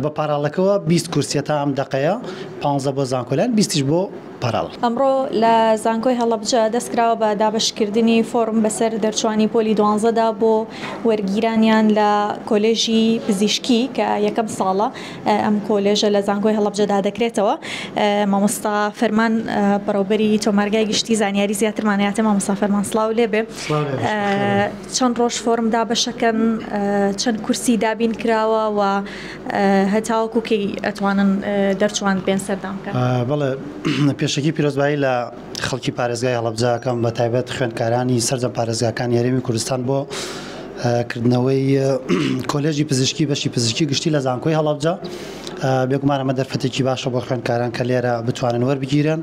بە پاراڵەکەەوە 20 کورسیە تا ئەم دقەیە 15 بۆ زانکۆلان 20 بۆ پاراڵ. ئەمڕۆ لە زانکۆی هەڵەبجە دەستکراوە بە دابشکردنی فۆرم بەسەر دەرچوانی پۆلی 12دا بۆ وەرگیرانیان لە کۆلێژی پزیشکی کە یەکەم ساڵە ئەم کۆلێژە لە زانکۆی هەڵەبجەدا دەکرێتەوە. مامۆستا فەرمان بەڕێوەبەری تۆمارگای گشتی زانیاری زیاترمانایەتە مامۆستا فەرمان سڵاو لێبێ. چەند ڕۆژ فۆرم دابەشەکەن چەند کورسی دابین کراوە و هەتاوەکو کەی ئەتوانن دەرچوان بێن سەردام بکەن. بەڵێ پێشەکی پیرۆزبایی لە خەڵکی پارێزگای هەڵەبجەکەم بە تایبەت خوێندکارانی سەرجەم پارێزگاکانی هەرێمی کوردستان بۆ کردنەوەی کۆلێژی پزیشکی بەشی پزیشکی گشتی لە زانکۆی هەڵەبجە بێگومان ئەمە دەرفەتێکی باشە بۆ خوێندکاران کە لێرە بتوانن وەربگیرن.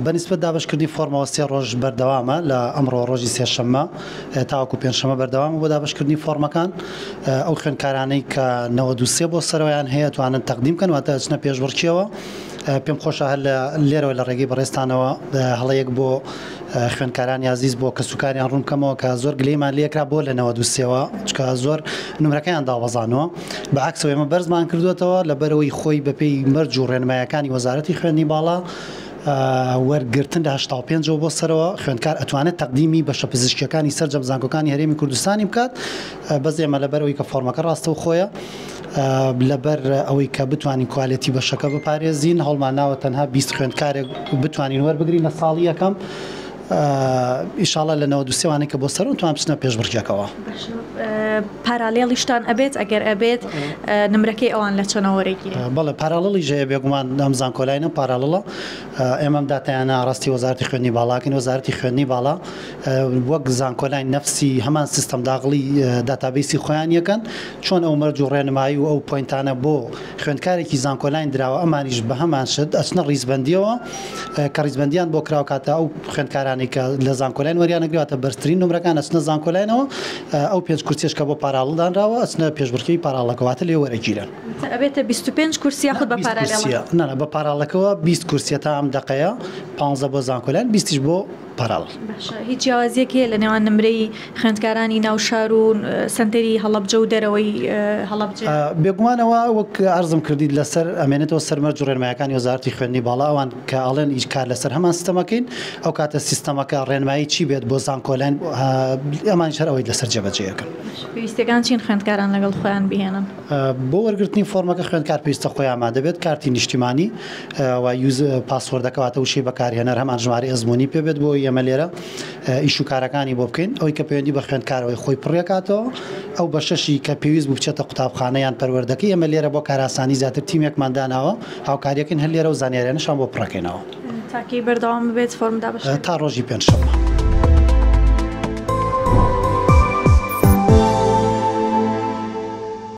بەنسبەت دابشکردنی فۆرمەوە 3 ڕۆژ بەردەوامە لە ئەمڕۆ ڕۆژی سێشەممە تاوەکو پێنجشەمە بەردەوامە بۆ دابشکردنی فۆرمەکان. ئەو خوێندکارانەی کە 93 بۆ سەرەوەیان هەیە توانن تەقدیم بکەن واتە چنە پێشبڕکیەوە. پێم خۆشە هەر لێرەوە لە ڕێگەی بەڕێستانەوە هەڵەیەک بۆ خوێندکارانی عزیز بۆ کەسوکاریان ڕوونکەمەوە کە زۆر گلەیمان لێکرا بۆ لە 93ەوە چکە زۆر نمرەکەیان داوەزانەوە بەعکسەوە ئێمە بەرزمان کردوێتەوە لەبەرەوەی خۆی بەپێی مەرج و ڕێنمایەکانی وەزارەتی خوێندنی باڵا وەرگرتن لە 85 بۆ سەرەوە خوێندکار ئەتوانێت تەقدیمی بەشە پزیشکیەکانی سەرجەم زانکۆکانی هەرێمی کوردستانی بکات. بەس ئێمە لەبەرەوەی کە فۆرمەکە ڕاستە و خۆیە لەبەر ئەوەی کە بتوانین کوالیتی بەشەکە بپارێزین هەڵمان ناوە تەنها 20 خوێندکارێک بتوانین وەربگرین لە ساڵی یەکەم. ئیشاڵە لە 92وانێک کە بۆ سەر توان بچنە پێشبڕکێکەوە. پارالێڵیشتان ئەبێت ئەگەر ئەبێت نمرەکەی ئەوان لە چەنەوەرەگیری. بەڵێ پارالڵی ژەیە بێگومان ئەم زانکۆلاینە پارالڵە ئێمەم داتیانە ڕاستی وەزارەتی خوێندنی باڵاکەین وەزارەتی خوێندنی باڵا وەک زانکۆلاین نەفسی هەمان سیستەم داغڵی داتابیسی خۆیان یەکەن چۆن ئەو مەرج و ڕێنمایی و ئەو پۆینتانە بۆ خوێندکارێکی زانکۆلاین دراوە ئەمانیش بە هەمان شت ئەچنە ڕیزبەندیەوە کە ڕیزبەندیان بۆ کراو کاتە ئەو خوێندکارانی کە لە زانکۆلاین وەریانەگرێتە بەرزترین نمرەکان ئەچنە زانکۆلاینەوە ئەو پێنج کورسیش کە بۆ پاراڵدانراوە ئەچنە پێشبڕکێی پاراڵەکەواتە لێ وەرەگیرن. ئەبێتە 25 کورسی خود بە پاراڵەکە بە پاراڵەکەەوە 20 کورسیە تا ئەم دقەیە 15 بۆ زانکۆلاین 20 بۆ پاراڵ. هیچ جیاوازیەک هەیە لە نێوان نمرەی خوێندکارانی ناوشار و سنتەری هەڵەبجە و دەرەوەی هەڵەبجە؟ بێگومانەوە وەک ئەرزم کردیت لەسەر ئەمێنێتەوە سەرمەرج و ڕێنمایەکانی وەزارەتی خوێندنی باڵا ئەوان کە ئەڵێن ئیش کار لەسەر هەمان سیستەمەکەین ئەو کاتە سیستەمەکە ڕێنمایی چی بێت بۆ زانکۆلاین ئەمان شەر ئەوەی لەسەر جێبەجێەکەن. پێویستەکان چین خوێندکاران لەگەڵ خۆیان بهێنن؟ بۆ وەرگرتنی فۆرمەکە خوێندکار پێویستە خۆی ئامادە بێت کارتی نیشتیمانی و یوز پاسوەردەکەواتە وشەی بەکارهێنەر هەمان ژمارە ئەزمموی پێ بێت بۆ ئێمە لێرە ئیش و کارەکانی بۆ بکەین ئەوەی کە پەیوەندی بە خوێندکارەوەی خۆی پڕێکاتەوە ئەو بەشەشی کە پێویست بوو بچێتە قوتابخانەیان پەروەردەکەی ئێمە لێرە بۆ کاراسانی زیاتر تیمێکمان داناوە هاوکاریەکەن هەر لێرە و زانیاریانەشان بۆ پڕەکەینەوە تاکەی بەردەوام بێت فۆرم دابش تا ڕۆژی پێنجشەممە.